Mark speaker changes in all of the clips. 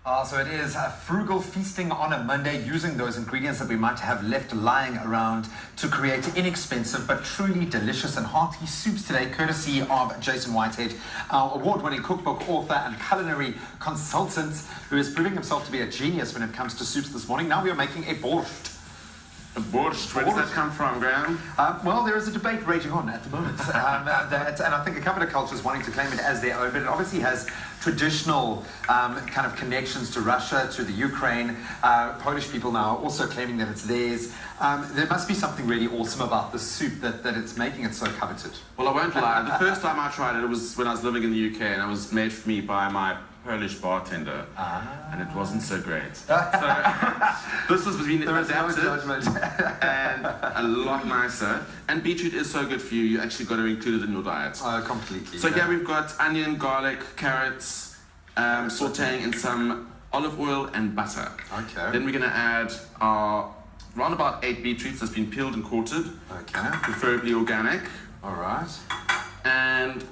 Speaker 1: So it is frugal feasting on a Monday, using those ingredients that we might have left lying around to create inexpensive but truly delicious and hearty soups today, courtesy of Jason Whitehead, our award-winning cookbook author and culinary consultant, who is proving himself to be a genius when it comes to soups this morning. Now we are making a borscht.
Speaker 2: A borscht? Where does that come from, Graham?
Speaker 1: Well, there is a debate raging on at the moment, and I think a couple of cultures wanting to claim it as their own, but it obviously has traditional kind of connections to Russia, to the Ukraine. Polish people now also claiming that it's theirs. There must be something really awesome about the soup that it's making it so coveted.
Speaker 2: Well, I won't lie. The first time I tried it was when I was living in the UK, and it was made for me by my Polish bartender, and it wasn't so great. So this has been adapted and a lot nicer. And beetroot is so good for you, you actually got to include it in your diet.
Speaker 1: Completely.
Speaker 2: So here we've got onion, garlic, carrots, sauteing in some olive oil and butter.
Speaker 1: Okay.
Speaker 2: Then we're going to add our round about 8 beetroots that's been peeled and quartered.
Speaker 1: Okay.
Speaker 2: Preferably organic.
Speaker 1: All right.
Speaker 2: And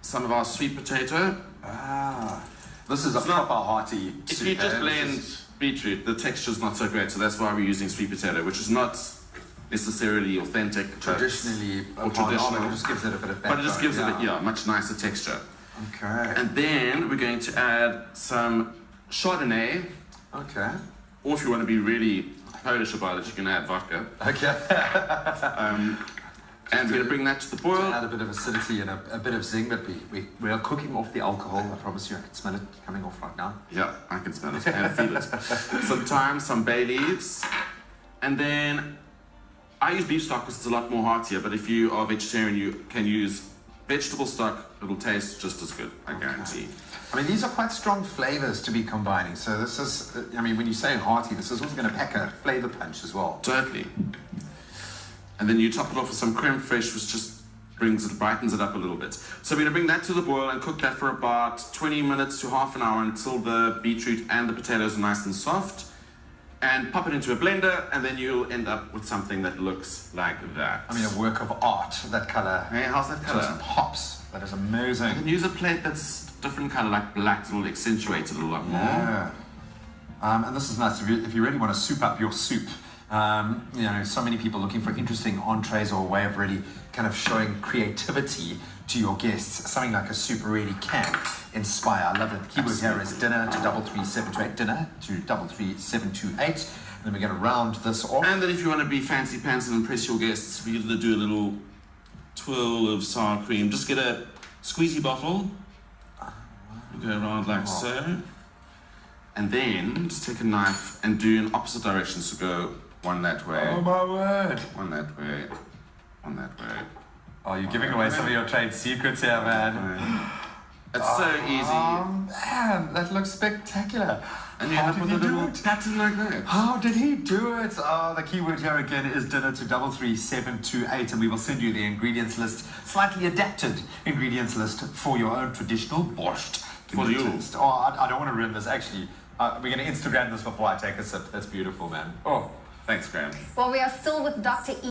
Speaker 2: some of our sweet potato.
Speaker 1: This is a proper hearty soup.
Speaker 2: If you just blend beetroot, the texture's not so great, so that's why we're using sweet potato, which is not necessarily authentic.
Speaker 1: Traditionally,
Speaker 2: or traditional.
Speaker 1: It just gives it a bit of
Speaker 2: but it just gives it a much nicer texture.
Speaker 1: Okay.
Speaker 2: And then we're going to add some Chardonnay.
Speaker 1: Okay.
Speaker 2: Or if you want to be really Polish about it, you can add vodka.
Speaker 1: Okay.
Speaker 2: And we're going to bring that to the boil.
Speaker 1: To add a bit of acidity and a bit of zing, but we are cooking off the alcohol. I promise you, I can smell it coming off right now.
Speaker 2: Yeah, I can smell it and feel it. Some thyme, some bay leaves. And then I use beef stock because it's a lot more heartier, but if you are vegetarian, you can use vegetable stock. It'll taste just as good, I guarantee.
Speaker 1: I mean, these are quite strong flavors to be combining. So this is, I mean, when you say hearty, this is also going to pack a flavor punch as well.
Speaker 2: Totally. And then you top it off with some creme fraiche, which just brightens it up a little bit. So we're going to bring that to the boil and cook that for about 20 minutes to half an hour until the beetroot and the potatoes are nice and soft. And pop it into a blender, and then you'll end up with something that looks like that.
Speaker 1: I mean, a work of art, that colour.
Speaker 2: Hey, how's that colour?
Speaker 1: Just pops. That is amazing.
Speaker 2: You can use a plate that's different colour, like black. It will accentuate it a lot more.
Speaker 1: Yeah. And this is nice. If you really want to soup up your soup, you know, so many people looking for interesting entrees or a way of really kind of showing creativity to your guests. Something like a soup really can inspire. I love it. The keyword here is dinner to 33728. Dinner to 33728. And then we're going to round this off.
Speaker 2: And then if you want to be fancy pants and impress your guests, we're going to do a little twirl of sour cream. Just get a squeezy bottle. You go around like so. And then just take a knife and do in opposite directions. So go one that way.
Speaker 1: Oh my word.
Speaker 2: One that way. One that way.
Speaker 1: Oh, you're giving away some of your trade secrets here, man.
Speaker 2: It's so easy.
Speaker 1: Man, that looks spectacular.
Speaker 2: And you end up with a little pattern like that.
Speaker 1: How did he do it? Oh, the keyword here again is dinner to 33728, and we will send you the ingredients list, slightly adapted ingredients list for your own traditional borscht.
Speaker 2: For you.
Speaker 1: Oh, I don't want to ruin this. Actually, we're going to Instagram this before I take a sip. That's beautiful, man.
Speaker 2: Oh, thanks, Graham.
Speaker 3: Well, we are still with Dr. E.